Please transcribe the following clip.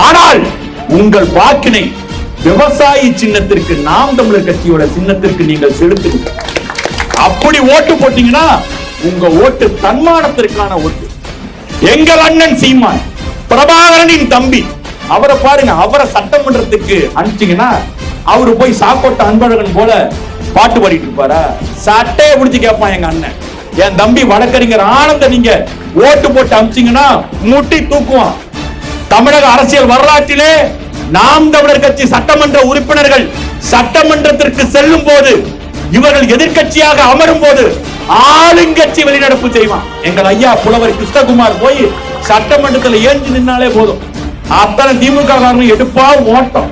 ஆனால் உங்கள் வாக்கினை விவசாயி சின்னத்திற்கு, நாம் தமிழர் கட்சியோட சின்னத்திற்கு நீங்கள் செலுத்துங்க. அப்படி ஓட்டு போட்டீங்கன்னா உங்க ஓட்டு தன்மானத்திற்கான ஓட்டு. எங்கள் அண்ணன் சீமான், பிரபாகரனின் தம்பி, அவரை பாருங்க, அவரை சட்டமன்றத்துக்கு அனுப்பிச்சீங்கன்னா அவரு போய் சாக்கோட்ட அன்பழகன் போல பாட்டு பாடிட்டு இருப்பாரா? சட்டையை பிடிச்சு கேட்பான் எங்க அண்ணன். என் தம்பி வழக்கறிஞர் ஆனந்த நீங்க ஓட்டு போட்டு அனுப்பிச்சீங்கன்னா முட்டி தூக்குவான். தமிழக அரசியல் வரலாற்றிலே நாம் தமிழர் கட்சி சட்டமன்ற உறுப்பினர்கள் சட்டமன்றத்திற்கு செல்லும் போது, இவர்கள் எதிர்கட்சியாக அமரும் போது ஆளுங்கட்சி வெளிநடப்பு செய்வான். எங்கள் ஐயா புலவர் கிருஷ்ணகுமார் போய் சட்டமன்றத்தில் ஏஞ்சி நின்னாலே போதும், அத்தனை திமுக காரங்க எடுப்பா ஓட்டம்.